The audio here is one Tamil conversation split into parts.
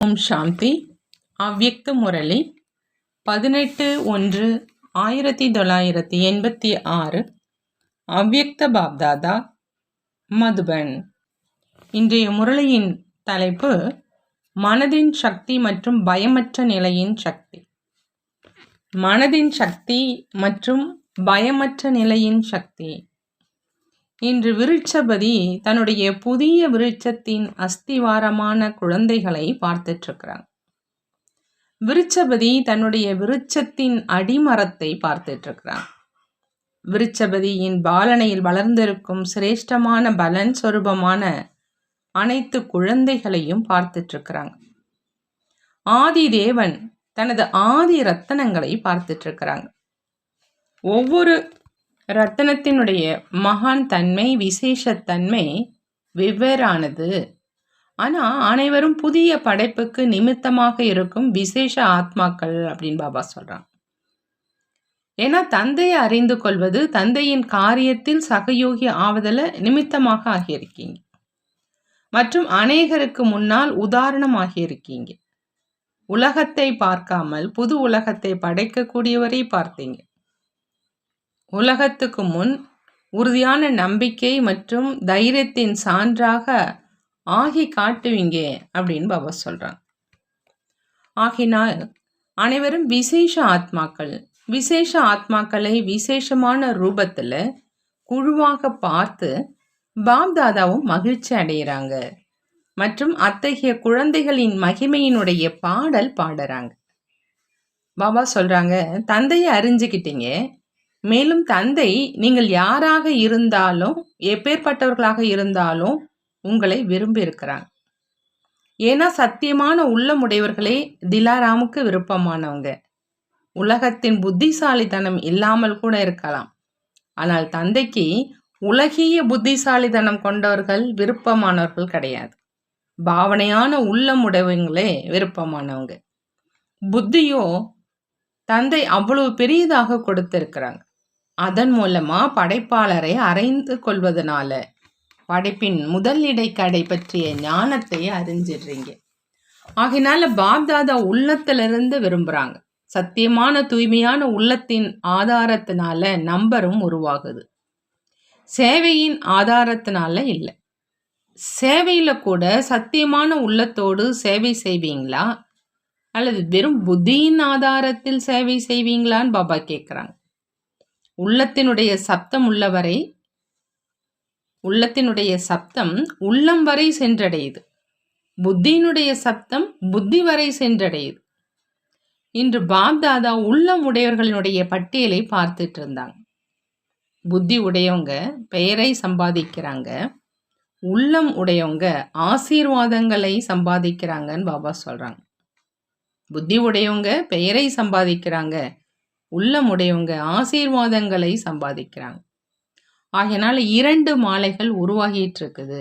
ஓம் சாந்தி. அவ்யக்த முரளி 18/1/1986. அவ்யக்த பாப்தாதா, மதுபன். இன்றைய முரளியின் தலைப்பு மனதின் சக்தி மற்றும் பயமற்ற நிலையின் சக்தி. மனதின் சக்தி மற்றும் பயமற்ற நிலையின் சக்தி. இன்று விருட்சபதி தன்னுடைய புதிய விருட்சத்தின் அஸ்திவாரமான குழந்தைகளை பார்த்துட்ருக்கிறாங்க. விருட்சபதி தன்னுடைய விருட்சத்தின் அடிமரத்தை பார்த்துட்ருக்கிறாங்க. விருட்சபதியின் பாலனையில் வளர்ந்திருக்கும் சிரேஷ்டமான பலன் சொரூபமான அனைத்து குழந்தைகளையும் பார்த்துட்ருக்கிறாங்க. ஆதி தேவன் தனது ஆதி ரத்தனங்களை பார்த்துட்ருக்கிறாங்க. ஒவ்வொரு ரத்தனத்தினுடைய மகான் தன்மை, விசேஷத்தன்மை வெவ்வேறானது. ஆனால் அனைவரும் புதிய படைப்புக்கு நிமித்தமாக இருக்கும் விசேஷ ஆத்மாக்கள் அப்படின்னு பாபா சொல்கிறாங்க. ஏன்னா தந்தையை அறிந்து கொள்வது, தந்தையின் காரியத்தில் சகயோகி ஆவதில் நிமித்தமாக ஆகியிருக்கீங்க. மற்றும் அநேகருக்கு முன்னால் உதாரணமாகியிருக்கீங்க. உலகத்தை பார்க்காமல் புது உலகத்தை படைக்கக்கூடியவரை பார்த்தீங்க. உலகத்துக்கு முன் உறுதியான நம்பிக்கை மற்றும் தைரியத்தின் சான்றாக ஆகி காட்டுவீங்க அப்படின்னு பாபா சொல்கிறாங்க. ஆகினால் அனைவரும் விசேஷ ஆத்மாக்கள். விசேஷ ஆத்மாக்களை விசேஷமான ரூபத்தில் குழுவாக பார்த்து பாப்தாதாவும் மகிழ்ச்சி அடைகிறாங்க. மற்றும் அத்தகைய குழந்தைகளின் மகிமையினுடைய பாடல் பாடுறாங்க. பாபா சொல்கிறாங்க, தந்தையை அறிஞ்சிக்கிட்டீங்க. மேலும் தந்தை நீங்கள் யாராக இருந்தாலும், எப்பேற்பட்டவர்களாக இருந்தாலும் உங்களை விரும்பி இருக்கிறாங்க. ஏன்னா சத்தியமான உள்ளமுடையவர்களே திலாராமுக்கு விருப்பமானவங்க. உலகத்தின் புத்திசாலித்தனம் இல்லாமல் கூட இருக்கலாம். ஆனால் தந்தைக்கு உலகிய புத்திசாலித்தனம் கொண்டவர்கள் விருப்பமானவர்கள் கிடையாது. பாவனையான உள்ளமுடையவங்களே விருப்பமானவங்க. புத்தியோ தந்தை அவ்வளவு பெரியதாக கொடுத்திருக்கிறாங்க. அதன் மூலமா படைப்பாளரை அறிந்து கொள்வதனால படைப்பின் முதல் இடைக்கடை பற்றிய ஞானத்தை அறிஞ்சிடுறீங்க. ஆகினால பாப்தாதா உள்ளத்திலிருந்து விரும்புறாங்க. சத்தியமான தூய்மையான உள்ளத்தின் ஆதாரத்தினால நம்பரும் உருவாகுது. சேவையின் ஆதாரத்தினால இல்லை. சேவையில கூட சத்தியமான உள்ளத்தோடு சேவை செய்வீங்களா அல்லது வெறும் புத்தியின் ஆதாரத்தில் சேவை செய்வீங்களான்னு பாபா கேட்குறாங்க. உள்ளத்தினுடைய சப்தம் உள்ளவரை, உள்ளத்தினுடைய சப்தம் உள்ளம் வரை சென்றடையுது. புத்தியினுடைய சப்தம் புத்தி வரை சென்றடையுது. இன்று பாப்தாதா உள்ளம் உடையவர்களுடைய பட்டியலை பார்த்துட்டு இருந்தாங்க. புத்தி உடையவங்க பெயரை சம்பாதிக்கிறாங்க, உள்ளம் உடையவங்க ஆசீர்வாதங்களை சம்பாதிக்கிறாங்கன்னு பாபா சொல்றாங்க. புத்தி உடையவங்க பெயரை சம்பாதிக்கிறாங்க, உள்ளமுடையவங்க ஆசீர்வாதங்களை சம்பாதிக்கிறாங்க. ஆகையினால 2 மாலைகள் உருவாகிட்டு இருக்குது.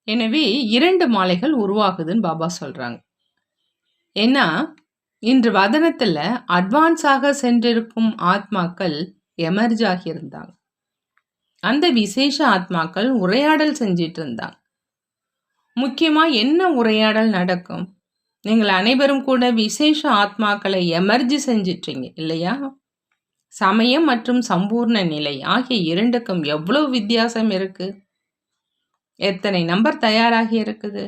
எனவே 2 மாலைகள் உருவாகுதுன்னு பாபா சொல்றாங்க. ஏன்னா இன்று வதனத்துல அட்வான்ஸாக சென்றிருக்கும் ஆத்மாக்கள் எமர்ஜ் ஆகியிருந்தாங்க. அந்த விசேஷ ஆத்மாக்கள் உரையாடல் செஞ்சிட்டு இருந்தாங்க. முக்கியமா என்ன உரையாடல் நடக்கும்? நீங்கள் அனைவரும் கூட விசேஷ ஆத்மாக்களை எமர்ஜ் செஞ்சிட்டீங்க இல்லையா? சமயம் மற்றும் சம்பூர்ண நிலை ஆகிய 2க்கும் எவ்வளவு வித்தியாசம் இருக்கு? எத்தனை நம்பர் தயாராகி இருக்குது?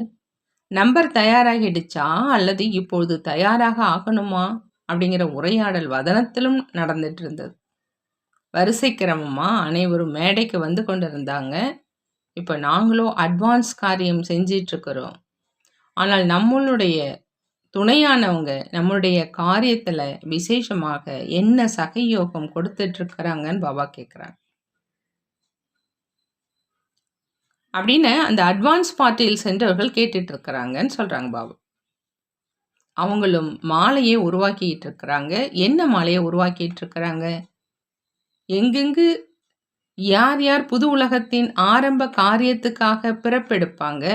நம்பர் தயாராகிடுச்சா அல்லது இப்பொழுது தயாராக ஆகணுமா அப்படிங்கிற உரையாடல் வதனத்திலும் நடந்துட்டு இருந்தது. வரிசை கிரமமா அனைவரும் மேடைக்கு வந்து கொண்டிருந்தாங்க. இப்போ நாங்களும் அட்வான்ஸ் காரியம் செஞ்சிட்டு இருக்கிறோம். ஆனால் நம்மளுடைய துணையானவங்க நம்மளுடைய காரியத்தில் விசேஷமாக என்ன சகயோகம் கொடுத்துட்டு இருக்கிறாங்கன்னு பாபா கேட்குறாங்க. அப்படின்னு அந்த அட்வான்ஸ் பார்ட்டியில் சென்றவர்கள் கேட்டுட்டு இருக்கிறாங்கன்னு சொல்கிறாங்க பாபா. அவங்களும் மாலையை உருவாக்கிட்டு இருக்கிறாங்க. என்ன மாலையை உருவாக்கிட்டு இருக்கிறாங்க? எங்கெங்கு யார் யார் புது உலகத்தின் ஆரம்ப காரியத்துக்காக பிறப்பெடுப்பாங்க,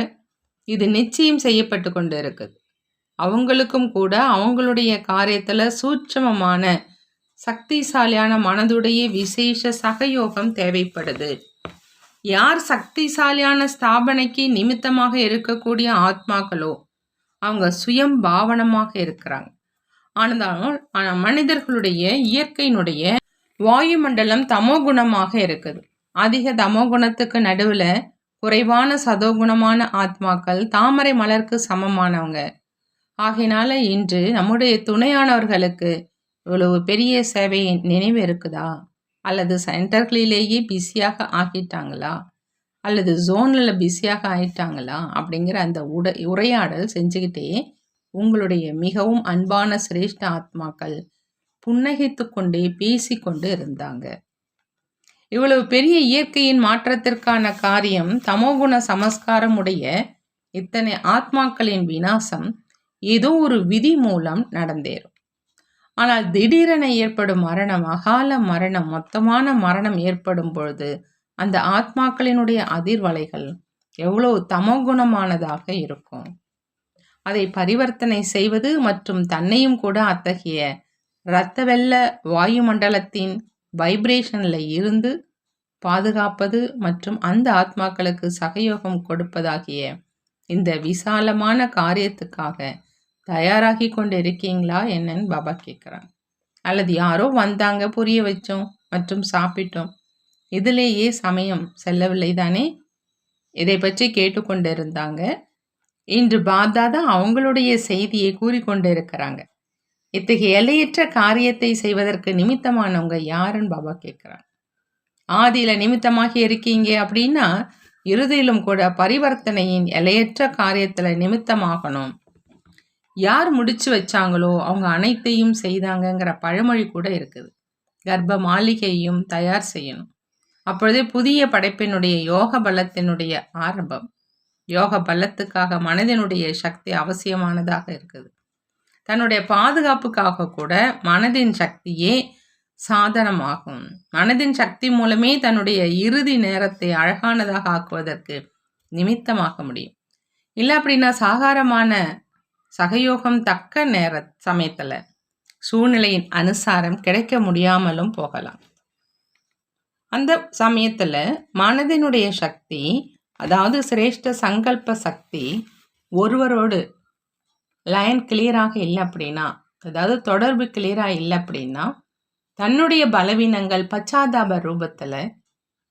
இது நிச்சயம் செய்யப்பட்டு கொண்டு இருக்குது. அவங்களுக்கும் கூட அவங்களுடைய காரியத்தில் சூட்சமமான சக்திசாலியான மனதுடைய விசேஷ சகயோகம் தேவைப்படுது. யார் சக்திசாலியான ஸ்தாபனைக்கு நிமித்தமாக இருக்கக்கூடிய ஆத்மாக்களோ அவங்க சுயம் பாவனமாக இருக்கிறாங்க. ஆனால் மனிதர்களுடைய இயற்கையினுடைய வாயுமண்டலம் தமோகுணமாக இருக்குது. அதிக தமோகுணத்துக்கு நடுவில் குறைவான சதோகுணமான ஆத்மாக்கள் தாமரை மலருக்கு சமமானவங்க. ஆகையினால இன்று நம்முடைய துணையானவர்களுக்கு இவ்வளவு பெரிய சேவை நினைவு இருக்குதா? அல்லது சென்டர்களிலேயே பிஸியாக ஆக்கிட்டாங்களா? அல்லது ஜோனில் பிஸியாக ஆயிட்டாங்களா? அப்படிங்கிற அந்த உரையாடல் செஞ்சுக்கிட்டே உங்களுடைய மிகவும் அன்பான சிரேஷ்ட ஆத்மாக்கள் புன்னகைத்து கொண்டே பேசிக்கொண்டு இருந்தாங்க. இவ்வளவு பெரிய இயற்கையின் மாற்றத்திற்கான காரியம் தமோகுண சமஸ்காரம் உடைய இத்தனை ஆத்மாக்களின் விநாசம் ஏதோ ஒரு விதி மூலம் நடந்தேறும். ஆனால் திடீரென ஏற்படும் மரணம், அகால மரணம், மொத்தமான மரணம் ஏற்படும் பொழுது அந்த ஆத்மாக்களினுடைய அதிர்வலைகள் எவ்வளவு தமோகுணமானதாக இருக்கும். அதை பரிவர்த்தனை செய்வது மற்றும் தன்னையும் கூட அத்தகைய இரத்த வெள்ள வாயுமண்டலத்தின் வைப்ரேஷனில் இருந்து பாதுகாப்பது மற்றும் அந்த ஆத்மாக்களுக்கு சகயோகம் கொடுப்பதாகிய இந்த விசாலமான காரியத்துக்காக தயாராகி கொண்டு இருக்கீங்களா என்னன்னு பாபா கேட்குறாங்க. அல்லது யாரோ வந்தாங்க, புரிய வச்சோம் மற்றும் சாப்பிட்டோம், இதிலேயே சமயம் செல்லவில்லை தானே? இதை பற்றி கேட்டுக்கொண்டு இருந்தாங்க. இன்று பாப்தாதா அவங்களுடைய செய்தியை கூறிக்கொண்டு இருக்கிறாங்க. இத்தகைய எல்லையற்ற காரியத்தை செய்வதற்கு நிமித்தமானவங்க யாருன்னு பாபா கேட்குறாங்க. ஆதியில் நிமித்தமாகி இருக்கீங்க அப்படின்னா இறுதியிலும் கூட பரிவர்த்தனையின் எல்லையற்ற காரியத்தில் நிமித்தமாகணும். யார் முடிச்சு வச்சாங்களோ அவங்க அனைத்தையும் செய்தாங்கங்கிற பழமொழி கூட இருக்குது. கர்ப்ப மாளிகையும் தயார் செய்யணும். அப்பொழுதே புதிய படைப்பினுடைய யோக பலத்தினுடைய ஆரம்பம். யோக பலத்துக்காக மனதினுடைய சக்தி அவசியமானதாக இருக்குது. தன்னுடைய பாதுகாப்புக்காக கூட மனதின் சக்தியே சாதனமாகும். மனதின் சக்தி மூலமே தன்னுடைய இறுதி நேரத்தை அழகானதாக ஆக்குவதற்கு நிமித்தமாக முடியும். இல்லை அப்படின்னா சாகாரமான சகயோகம் தக்க சமயத்தில் சூழ்நிலையின் அனுசாரம் கிடைக்க முடியாமலும் போகலாம். அந்த சமயத்தில் மனதினுடைய சக்தி, அதாவது சிரேஷ்ட சங்கல்ப சக்தி ஒருவரோடு லைன் கிளியராக இல்லை அப்படின்னா, அதாவது தொடர்பு கிளியராக இல்லை அப்படின்னா தன்னுடைய பலவீனங்கள் பச்சாதாப ரூபத்தில்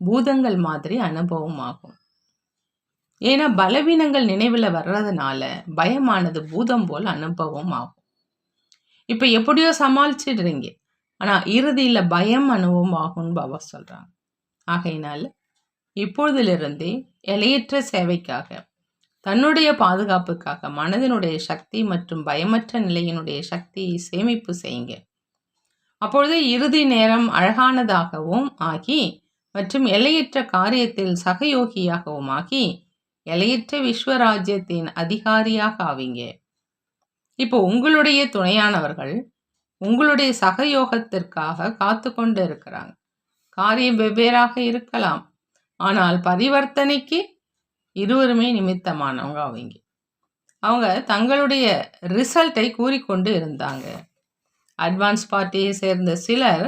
பூதங்கள் மாதிரி அனுபவம் ஆகும். ஏன்னா பலவீனங்கள் நினைவில் வர்றதுனால பயமானது பூதம் போல் அனுபவம் ஆகும். இப்போ எப்படியோ சமாளிச்சிடுறீங்க, ஆனால் இறுதியில் பயம் அனுபவம் ஆகும்னு பாபா சொல்கிறாங்க. ஆகையினால இப்பொழுதிலிருந்தே எல்லையற்ற சேவைக்காக, தன்னுடைய பாதுகாப்புக்காக மனதினுடைய சக்தி மற்றும் பயமற்ற நிலையினுடைய சக்தியை சேமிப்பு செய்யுங்க. அப்பொழுது இறுதி நேரம் அழகானதாகவும் ஆகி மற்றும் எல்லையற்ற காரியத்தில் சகயோகியாகவும் ஆகி எல்லையற்ற விஸ்வராஜ்யத்தின் அதிகாரியாக ஆவீங்க. இப்போ உங்களுடைய துணையானவர்கள் உங்களுடைய சகயோகத்திற்காக காத்து கொண்டு இருக்கிறாங்க. காரியம் வெவ்வேறாக இருக்கலாம், ஆனால் பரிவர்த்தனைக்கு இருவருமே நிமித்தமானவங்க ஆவீங்க. அவங்க தங்களுடைய ரிசல்ட்டை கூறிக்கொண்டு இருந்தாங்க. அட்வான்ஸ் பார்ட்டியை சேர்ந்த சிலர்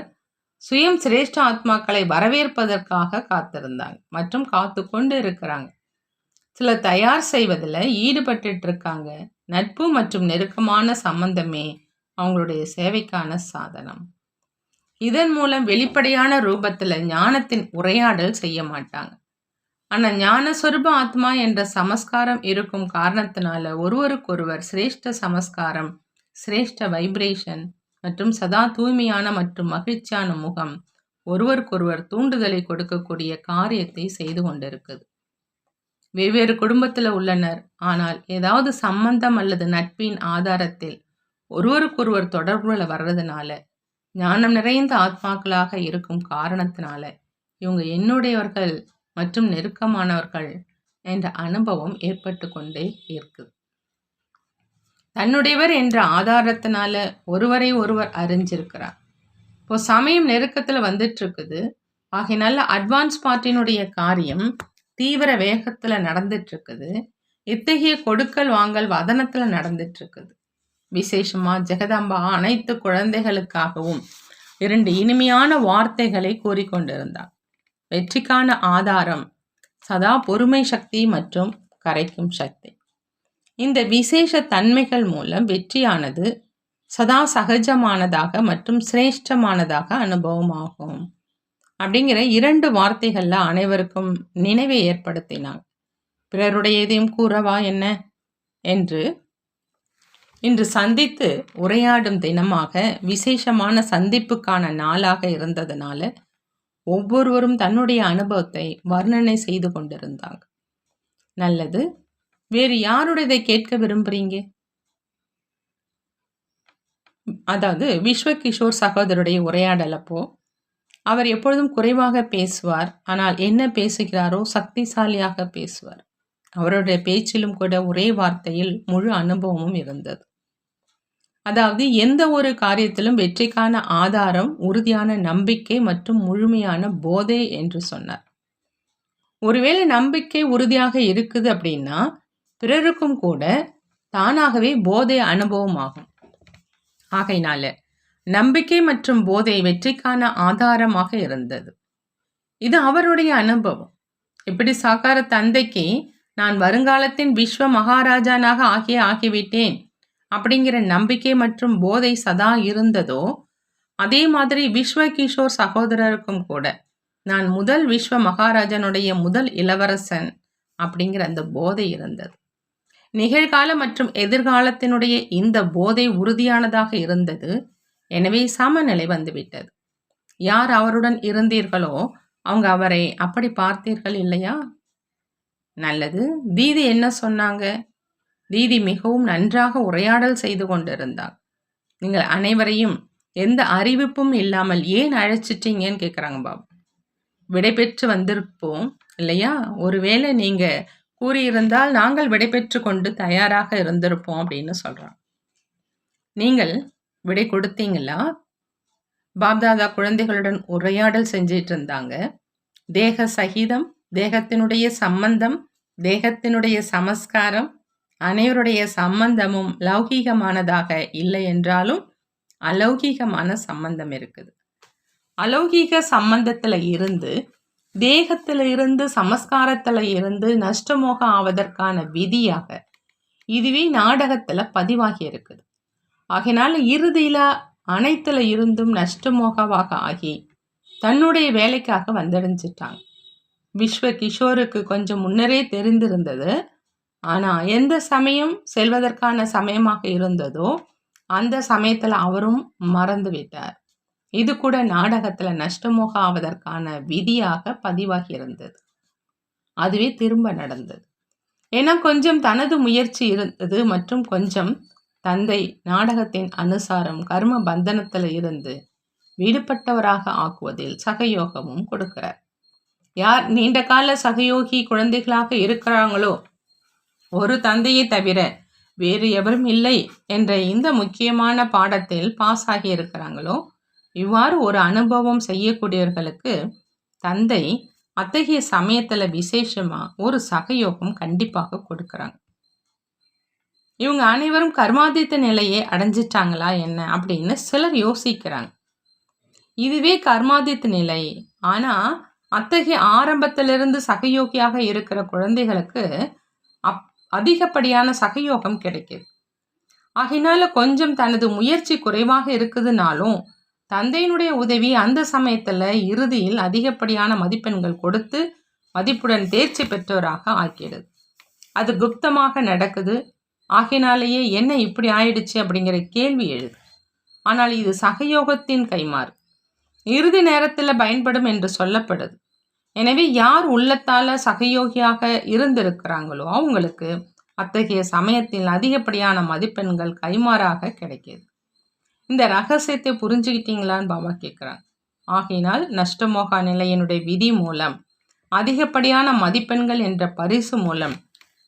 சுயம் சிரேஷ்ட ஆத்மாக்களை வரவேற்பதற்காக காத்திருந்தாங்க மற்றும் காத்து கொண்டு இருக்கிறாங்க. சிலர் தயார் செய்வதில் ஈடுபட்டு இருக்காங்க. நட்பு மற்றும் நெருக்கமான சம்பந்தமே அவங்களுடைய சேவைக்கான சாதனம். இதன் மூலம் வெளிப்படையான ரூபத்தில் ஞானத்தின் உரையாடல் செய்ய மாட்டாங்க. ஆனால் ஞானஸ்வரூப ஆத்மா என்ற சமஸ்காரம் இருக்கும் காரணத்தினால ஒருவருக்கொருவர் சிரேஷ்ட சமஸ்காரம், சிரேஷ்ட வைப்ரேஷன் மற்றும் சதா தூய்மையான மற்றும் மகிழ்ச்சியான முகம் ஒருவருக்கொருவர் தூண்டுதலை கொடுக்கக்கூடிய காரியத்தை செய்து கொண்டிருக்குது. வெவ்வேறு குடும்பத்தில் உள்ளனர், ஆனால் ஏதாவது சம்பந்தம் அல்லது நட்பின் ஆதாரத்தில் ஒருவருக்கொருவர் தொடர்புல வர்றதுனால ஞானம் நிறைந்த ஆத்மாக்களாக இருக்கும் காரணத்தினால இவங்க என்னுடையவர்கள் மற்றும் நெருக்கமானவர்கள் என்ற அனுபவம் ஏற்பட்டு கொண்டே இருக்குது. தன்னுடையவர் என்ற ஆதாரத்தினால ஒருவரை ஒருவர் அறிஞ்சிருக்கிறார். இப்போ சமயம் நெருக்கத்தில் வந்துட்டு இருக்குது. ஆகையினால அட்வான்ஸ் பார்ட்டினுடைய காரியம் தீவிர வேகத்தில் நடந்துட்டு இருக்குது. இத்தகைய கொடுக்கல் வாங்கல் வதனத்தில் நடந்துட்டு இருக்குது. விசேஷமா ஜெகதாம்பா அனைத்து குழந்தைகளுக்காகவும் 2 இனிமையான வார்த்தைகளை கூறிக்கொண்டிருந்தார். வெற்றிக்கான ஆதாரம் சதா பொறுமை சக்தி மற்றும் கரைக்கும் சக்தி. இந்த விசேஷ தன்மைகள் மூலம் வெற்றியானது சதா சகஜமானதாக மற்றும் சிரேஷ்டமானதாக அனுபவமாகும் அப்படிங்கிற 2 வார்த்தைகள்ல அனைவருக்கும் நினைவை ஏற்படுத்தினாங்க. பிறருடைய எதையும் கூறவா என்ன என்று இன்று சந்தித்து உரையாடும் தினமாக விசேஷமான சந்திப்புக்கான நாளாக இருந்ததுனால ஒவ்வொருவரும் தன்னுடைய அனுபவத்தை வர்ணனை செய்து கொண்டிருந்தாங்க. நல்லது. வேறு யாருடையதை கேட்க விரும்புறீங்க? அதாவது விஸ்வகிஷோர் சகோதரருடைய உரையாடல் அப்போ அவர் எப்பொழுதும் குறைவாக பேசுவார், ஆனால் என்ன பேசுகிறாரோ சக்திசாலியாக பேசுவார். அவருடைய பேச்சிலும் கூட ஒரே வார்த்தையில் முழு அனுபவமும் இருந்தது. அதாவது எந்த ஒரு காரியத்திலும் வெற்றிக்கான ஆதாரம் உறுதியான நம்பிக்கை மற்றும் முழுமையான போதை என்று சொன்னார். ஒருவேளை நம்பிக்கை உறுதியாக இருக்குது அப்படின்னா பிறருக்கும் கூட தானாகவே போதை அனுபவமாகும். ஆகையினால நம்பிக்கை மற்றும் போதை வெற்றிக்கான ஆதாரமாக இருந்தது. இது அவருடைய அனுபவம். இப்படி சாகார தந்தைக்கு நான் வருங்காலத்தின் விஸ்வ மகாராஜானாக ஆகிவிட்டேன் அப்படிங்கிற நம்பிக்கை மற்றும் போதை சதா இருந்ததோ, அதே மாதிரி விஸ்வகிஷோர் சகோதரருக்கும் கூட நான் முதல் விஸ்வ மகாராஜனுடைய முதல் இளவரசன் அப்படிங்கிற அந்த போதை இருந்தது. நிகழ்கால மற்றும் எதிர்காலத்தினுடைய இந்த போதை உறுதியானதாக இருந்தது. எனவே சமநிலை வந்துவிட்டது. யார் அவருடன் இருந்தீர்களோ அவங்க அவரை அப்படி பார்த்தீர்கள் இல்லையா? நல்லது. தீதி என்ன சொன்னாங்க? தீதி மிகவும் நன்றாக உரையாடல் செய்து கொண்டிருந்தார். நீங்கள் அனைவரையும் எந்த அறிவிப்பும் இல்லாமல் ஏன் அழைச்சிட்டீங்கன்னு கேட்குறாங்க பாபு. விடைபெற்று வந்திருப்போம் இல்லையா? ஒருவேளை நீங்க கூறியிருந்தால் நாங்கள் விடைபெற்று கொண்டு தயாராக இருந்திருப்போம் அப்படின்னு சொல்றாங்க. நீங்கள் விடை கொடுத்தீங்களா? பாப்தாதா குழந்தைகளுடன் உரையாடல் செஞ்சிட்டு இருந்தாங்க. தேக சகிதம், தேகத்தினுடைய சம்பந்தம், தேகத்தினுடைய சமஸ்காரம், அனைவருடைய சம்பந்தமும் லௌகீகமானதாக இல்லை என்றாலும் அலௌகீகமான சம்பந்தம் இருக்குது. அலௌகீக சம்பந்தத்துல இருந்து, தேகத்துல இருந்து, சமஸ்காரத்துல இருந்து நஷ்டமோக ஆவதற்கான விதியாக இதுவே நாடகத்துல பதிவாகி இருக்குது. ஆகையினால இறுதியில அனைத்துல இருந்தும் நஷ்டமோகவாக ஆகி தன்னுடைய வேலைக்காக வந்தடைஞ்சிட்டாங்க. விஸ்வ கிஷோருக்கு கொஞ்சம் முன்னரே தெரிந்திருந்தது. ஆனா எந்த சமயம் செல்வதற்கான சமயமாக இருந்ததோ அந்த சமயத்துல அவரும் மறந்து விட்டார். இது கூட நாடகத்துல நஷ்டமோக ஆவதற்கான விதியாக பதிவாகி இருந்தது. அதுவே திரும்ப நடந்தது. ஏன்னா கொஞ்சம் தனது முயற்சி இருந்தது மற்றும் கொஞ்சம் தந்தை நாடகத்தின் அனுசாரம் கர்ம பந்தனத்துல இருந்து விடுபட்டவராக ஆக்குவதில் சகயோகமும் கொடுக்கிறார். யார் நீண்ட கால சகயோகி குழந்தைகளாக இருக்கிறாங்களோ, ஒரு தந்தையை தவிர வேறு எவரும் இல்லை என்ற இந்த முக்கியமான பாடத்தில் பாஸ் ஆகி இருக்கிறாங்களோ, இவ்வாறு ஒரு அனுபவம் செய்யக்கூடியவர்களுக்கு தந்தை அத்தகைய சமயத்துல விசேஷமா ஒரு சகயோகம் கண்டிப்பாக கொடுக்கறாங்க. இவங்க அனைவரும் கர்மாதித்த நிலையை அடைஞ்சிட்டாங்களா என்ன அப்படின்னு சிலர் யோசிக்கிறாங்க. இதுவே கர்மாதித்த நிலை. ஆனா அத்தகைய ஆரம்பத்திலிருந்து சகயோகியாக இருக்கிற குழந்தைகளுக்கு அதிகப்படியான சகயோகம் கிடைக்குது. ஆகினால கொஞ்சம் தனது முயற்சி குறைவாக இருக்குதுனாலும் தந்தையினுடைய உதவி அந்த சமயத்துல இறுதியில் அதிகப்படியான மதிப்பெண்கள் கொடுத்து மதிப்புடன் தேர்ச்சி பெற்றவராக ஆக்கிடுது. அது குப்தமாக நடக்குது. ஆகினாலேயே என்ன இப்படி ஆயிடுச்சு அப்படிங்கிற கேள்வி எழுது. ஆனால் இது சகயோகத்தின் கைமாறு இறுதி நேரத்தில் பயன்படும் என்று சொல்லப்படுது. எனவே யார் உள்ளத்தால சகயோகியாக இருந்திருக்கிறாங்களோ அவங்களுக்கு அத்தகைய சமயத்தில் அதிகப்படியான மதிப்பெண்கள் கைமாறாக கிடைக்கிது. இந்த ரகசியத்தை புரிஞ்சுக்கிட்டீங்களான்னு பாபா கேட்குறாங்க. ஆகையினால் நஷ்டமோகா நிலையினுடைய விதி மூலம் அதிகப்படியான மதிப்பெண்கள் என்ற பரிசு மூலம்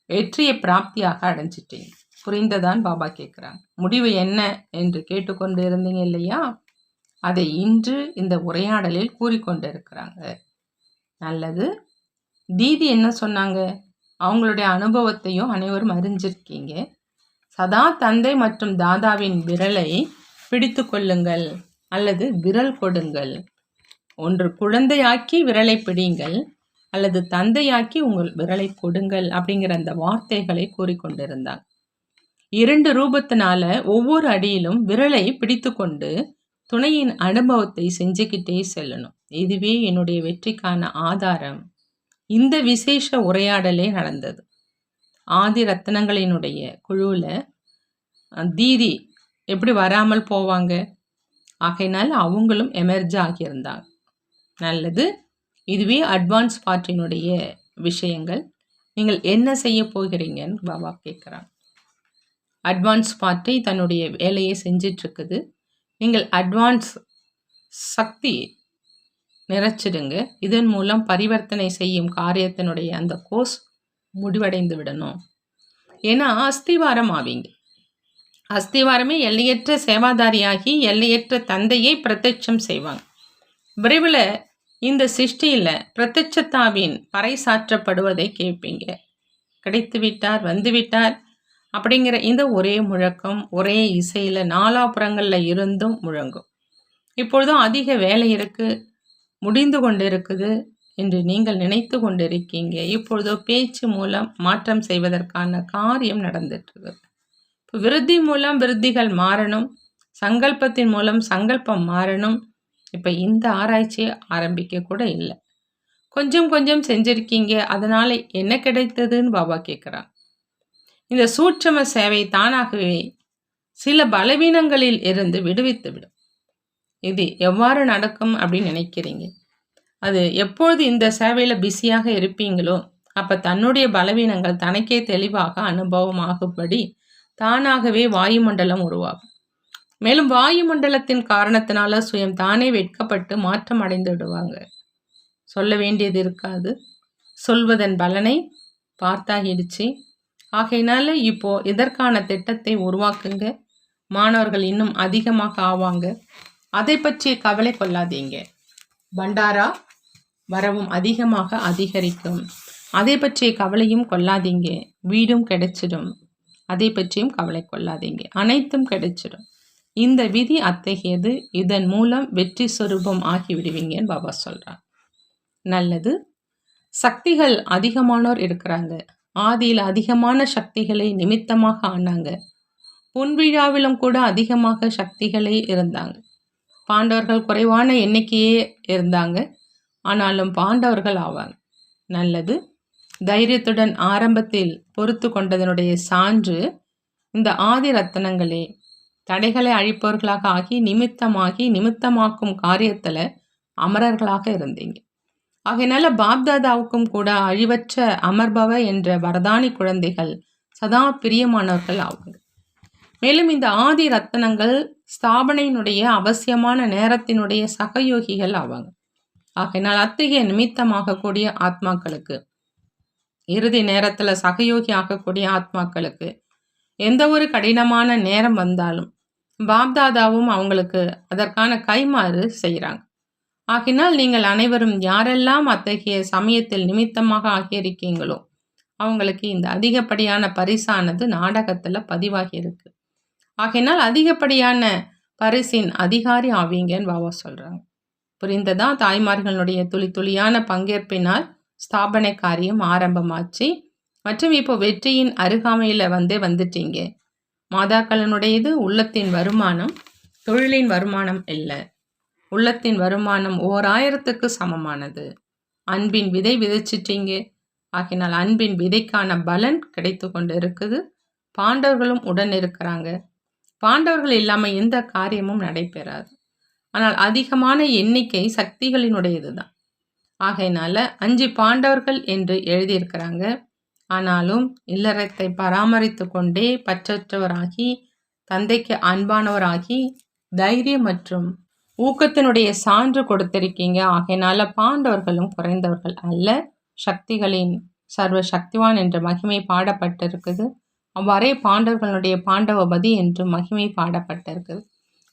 வெற்றியை பிராப்தியாக அடைஞ்சிட்டீங்க. புரிந்ததான் பாபா கேட்குறாங்க. முடிவு என்ன என்று கேட்டுக்கொண்டு இருந்தீங்க இல்லையா? அதை இன்று இந்த உரையாடலில் கூறிக்கொண்டு இருக்கிறாங்க. நல்லது. தீதி என்ன சொன்னாங்க? அவங்களுடைய அனுபவத்தையும் அனைவரும் அறிஞ்சிருக்கீங்க. சதா தந்தை மற்றும் தாதாவின் விரலை பிடித்து கொள்ளுங்கள் அல்லது விரல் கொடுங்கள். ஒன்று குழந்தையாக்கி விரலை பிடிங்கள் அல்லது தந்தையாக்கி உங்கள் விரலை கொடுங்கள் அப்படிங்கிற அந்த வார்த்தைகளை கூறிக்கொண்டிருந்தாங்க. 2 ரூபத்தினால ஒவ்வொரு அடியிலும் விரலை பிடித்துக்கொண்டு துணையின் அனுபவத்தை செஞ்சுக்கிட்டே செல்லணும். இதுவே என்னுடைய வெற்றிக்கான ஆதாரம். இந்த விசேஷ உரையாடலே நடந்தது. ஆதி ரத்னங்களினுடைய குழுவில் தீதி எப்படி வராமல் போவாங்க? ஆகையினால அவங்களும் எமர்ஜ் ஆகியிருந்தாங்க. நல்லது. இதுவே அட்வான்ஸ் பார்ட்டினுடைய விஷயங்கள். நீங்கள் என்ன செய்ய போகிறீங்கன்னு பாபா கேட்குறாங்க. அட்வான்ஸ் பார்ட்டி தன்னுடைய வேலையை செஞ்சிட்ருக்குது. நீங்கள் அட்வான்ஸ் சக்தி நிறைச்சிடுங்க. இதன் மூலம் பரிவர்த்தனை செய்யும் காரியத்தினுடைய அந்த கோர்ஸ் முடிவடைந்து விடணும். ஏன்னா அஸ்திவாரம் ஆவீங்க. அஸ்திவாரமே எல்லையற்ற சேவாதாரியாகி எல்லையற்ற தந்தையை பிரத்யட்சம் செய்வாங்க. விரைவில் இந்த சிருஷ்டியில் பிரத்யட்சத்தாவின் பறைசாற்றப்படுவதை கேட்பீங்க. கிடைத்து விட்டார், வந்து விட்டார் அப்படிங்கிற இந்த ஒரே முழக்கம் ஒரே இசையில் நாலாபுறங்களில் இருந்தும் முழங்கும். இப்பொழுதும் அதிக வேலை இருக்குது, முடிந்து கொண்டு இருக்குது என்று நீங்கள் நினைத்து கொண்டிருக்கீங்க. இப்பொழுதோ பேச்சு மூலம் மாற்றம் செய்வதற்கான காரியம் நடந்துட்டு. இப்போ விருத்தி மூலம் விருத்திகள் மாறணும், சங்கல்பத்தின் மூலம் சங்கல்பம் மாறணும். இப்போ இந்த ஆராய்ச்சியை ஆரம்பிக்க கூட இல்லை. கொஞ்சம் கொஞ்சம் செஞ்சுருக்கீங்க, அதனால் என்ன கிடைத்ததுன்னு பாபா கேட்குறாங்க. இந்த சூட்சம சேவை தானாகவே சில பலவீனங்களில் இருந்து விடுவித்து விடும். இது எவ்வாறு நடக்கும் அப்படின்னு நினைக்கிறீங்க? அது எப்பொழுது இந்த சேவையில் பிஸியாக இருப்பீங்களோ அப்போ தன்னுடைய பலவீனங்கள் தனக்கே தெளிவாக அனுபவமாகும்படி தானாகவே வாயுமண்டலம் உருவாகும். மேலும் வாயுமண்டலத்தின் காரணத்தினால சுயம் தானே வெட்கப்பட்டு மாற்றம் அடைந்து விடுவாங்க. சொல்ல வேண்டியது இருக்காது. சொல்வதன் பலனை பார்த்தாகிடுச்சு. ஆகையினால இப்போ இதற்கான திட்டத்தை உருவாக்குங்க. மாணவர்கள் இன்னும் அதிகமாக ஆவாங்க. அதை பற்றி கவலை கொள்ளாதீங்க. பண்டாரா வரவும் அதிகமாக அதிகரிக்கும். அதை பற்றிய கவலையும் கொள்ளாதீங்க. வீடும் கிடைச்சிடும். அதை பற்றியும் கவலை கொள்ளாதீங்க. அனைத்தும் கிடைச்சிடும். இந்த விதி அத்தகையது. இதன் மூலம் வெற்றி சொரூபம் ஆகிவிடுவீங்கன்னு பாபா சொல்கிறார். நல்லது. சக்திகள் அதிகமானோர் இருக்கிறாங்க. ஆதியில் அதிகமான சக்திகளை நிமித்தமாக ஆனாங்க. பொன்விழாவிலும் கூட அதிகமாக சக்திகளே இருந்தாங்க. பாண்டவர்கள் குறைவான எண்ணிக்கையே இருந்தாங்க. ஆனாலும் பாண்டவர்கள் ஆவாங்க. நல்லது. தைரியத்துடன் ஆரம்பத்தில் பொறுத்து கொண்டதனுடைய சான்று இந்த ஆதி ரத்தனங்களே. தடைகளை அழிப்பவர்களாக ஆகி நிமித்தமாக்கும் காரியத்தில் அமரர்களாக இருந்தீங்க. ஆகையினால பாப்தாதாவுக்கும் கூட அழிவற்ற அமர்பவ என்ற வரதானி குழந்தைகள் சதா பிரியமானவர்கள் ஆவாங்க. மேலும் இந்த ஆதி ரத்தனங்கள் ஸ்தாபனையினுடைய அவசியமான நேரத்தினுடைய சகயோகிகள் ஆவாங்க. ஆகையினால் அத்தகைய நிமித்தமாகக்கூடிய ஆத்மாக்களுக்கு, இறுதி நேரத்தில் சகயோகி ஆகக்கூடிய ஆத்மாக்களுக்கு எந்த ஒரு கடினமான நேரம் வந்தாலும் பாப்தாதாவும் அவங்களுக்கு அதற்கான கைமாறு செய்கிறாங்க. ஆகினால் நீங்கள் அனைவரும் யாரெல்லாம் அத்தகைய சமயத்தில் நிமித்தமாக ஆகியிருக்கீங்களோ அவங்களுக்கு இந்த அதிகப்படியான பரிசானது நாடகத்தில் பதிவாகி இருக்கு. ஆகினால் அதிகப்படியான பரிசின் அதிகாரி ஆவீங்கன்னு பாபா சொல்கிறாங்க. புரிந்ததா? தாய்மார்களுடைய துளி துளியான பங்கேற்பினால் ஸ்தாபனை காரியம் ஆரம்பமாச்சு. மற்றும் இப்போ வெற்றியின் அருகாமையில் வந்துட்டீங்க. மாதாக்களினுடையது உள்ளத்தின் வருமானம், தொழிலின் வருமானம் இல்லை. உள்ளத்தின் வருமானம் 1000க்கு சமமானது. அன்பின் விதை விதைச்சிட்டீங்க. ஆகினால் அன்பின் விதைக்கான பலன் கிடைத்து கொண்டு இருக்குது. பாண்டவர்களும் உடன் இருக்கிறாங்க. பாண்டவர்கள் இல்லாமல் எந்த காரியமும் நடைபெறாது. ஆனால் அதிகமான எண்ணிக்கை சக்திகளினுடையது தான். ஆகையினால 5 பாண்டவர்கள் என்று எழுதியிருக்கிறாங்க. ஆனாலும் இல்லறத்தை பராமரித்து கொண்டே பற்றற்றவராகி தந்தைக்கு அன்பானவராகி தைரியம் மற்றும் ஊக்கத்தினுடைய சான்று கொடுத்திருக்கீங்க. ஆகையினால பாண்டவர்களும் குறைந்தவர்கள் அல்ல. சக்திகளின் சர்வ சக்திவான் என்ற மகிமை பாடப்பட்டிருக்குது. அவ்வாறே பாண்டவர்களுடைய பாண்டவபதி என்று மகிமை பாடப்பட்டிருக்குது.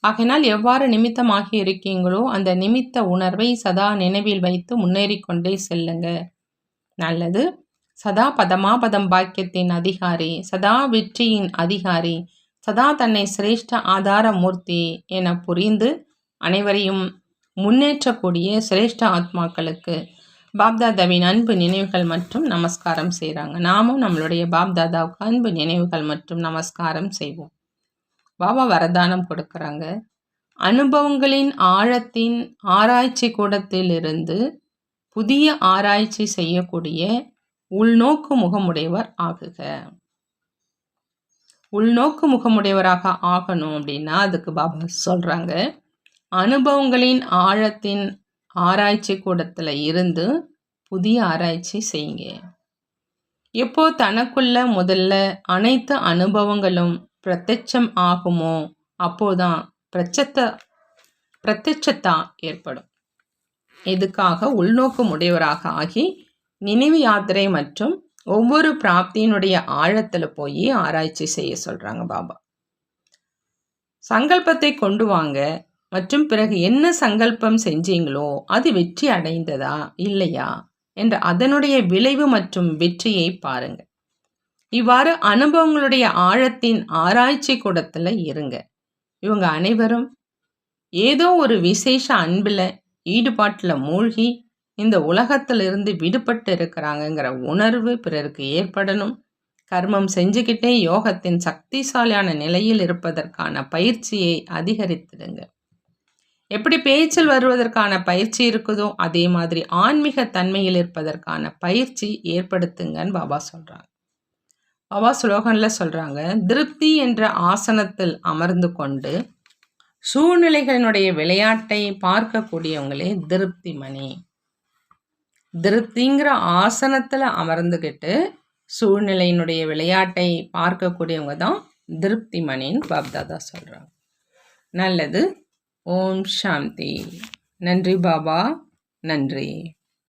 ஆகையினால் எவ்வாறு நிமித்தமாகி இருக்கீங்களோ அந்த நிமித்த உணர்வை சதா நினைவில் வைத்து முன்னேறி கொண்டே செல்லுங்க. நல்லது. சதா பதமாபதம் பாக்கியத்தின் அதிகாரி, சதா வெற்றியின் அதிகாரி, சதா தன்னை சிரேஷ்ட ஆதார மூர்த்தி என புரிந்து அனைவரையும் முன்னேற்றக்கூடிய சிரேஷ்ட ஆத்மாக்களுக்கு பாப்தாதாவின் அன்பு நினைவுகள் மற்றும் நமஸ்காரம் செய்கிறாங்க. நாமும் நம்மளுடைய பாப்தாதாவுக்கு அன்பு நினைவுகள் மற்றும் நமஸ்காரம் செய்வோம். பாபா வரதானம் கொடுக்குறாங்க. அனுபவங்களின் ஆழத்தின் ஆராய்ச்சி கூடத்தில் இருந்து புதிய ஆராய்ச்சி செய்யக்கூடிய உள்நோக்கு முகமுடையவர் ஆகுக. உள்நோக்கு முகமுடையவராக ஆகணும் அப்படின்னா அதுக்கு பாபா சொல்றாங்க, அனுபவங்களின் ஆழத்தின் ஆராய்ச்சி கூடத்துல இருந்து புதிய ஆராய்ச்சி செய்யுங்க. எப்போ தனக்குள்ள முதல்ல அனைத்து அனுபவங்களும் பிரத்யட்சம் ஆகுமோ அப்போதான் பிரத்யட்சத்தா ஏற்படும். இதுக்காக உள்நோக்கு உடையவராக ஆகி நினைவு யாத்திரை மற்றும் ஒவ்வொரு பிராப்தியினுடைய ஆழத்துல போய் ஆராய்ச்சி செய்ய சொல்றாங்க பாபா. சங்கல்பத்தை கொண்டு வாங்க மற்றும் பிறகு என்ன சங்கல்பம் செஞ்சீங்களோ அது வெற்றி அடைந்ததா இல்லையா என்ற அதனுடைய விளைவு மற்றும் வெற்றியை பாருங்க. இவ்வாறு அனுபவங்களுடைய ஆழத்தின் ஆராய்ச்சி கூடத்துல இருங்க. இவங்க அனைவரும் ஏதோ ஒரு விசேஷ அன்புல ஈடுபாட்டுல மூழ்கி இந்த உலகத்திலிருந்து விடுபட்டு இருக்கிறாங்கங்கிற உணர்வு பிறருக்கு ஏற்படணும். கர்மம் செஞ்சுக்கிட்டே யோகத்தின் சக்திசாலியான நிலையில் இருப்பதற்கான பயிற்சியை அதிகரித்திடுங்க. எப்படி பேச்சில் வருவதற்கான பயிற்சி இருக்குதோ அதே மாதிரி ஆன்மீக தன்மையில் இருப்பதற்கான பயிற்சி ஏற்படுத்துங்கன்னு பாபா சொல்றாங்க. பாபா ஸ்லோகன்ல சொல்றாங்க, திருப்தி என்ற ஆசனத்தில் அமர்ந்து கொண்டு சூழ்நிலைகளினுடைய விளையாட்டை பார்க்கக்கூடியவங்களே திருப்தி மணி. திருப்திங்கிற ஆசனத்துல அமர்ந்துகிட்டு சூழ்நிலையினுடைய விளையாட்டை பார்க்கக்கூடியவங்க தான் திருப்தி மணின்னு பாப்தாதா சொல்றாங்க. நல்லது. ஓம் சாந்தி. நன்றி பாபா, நன்றி.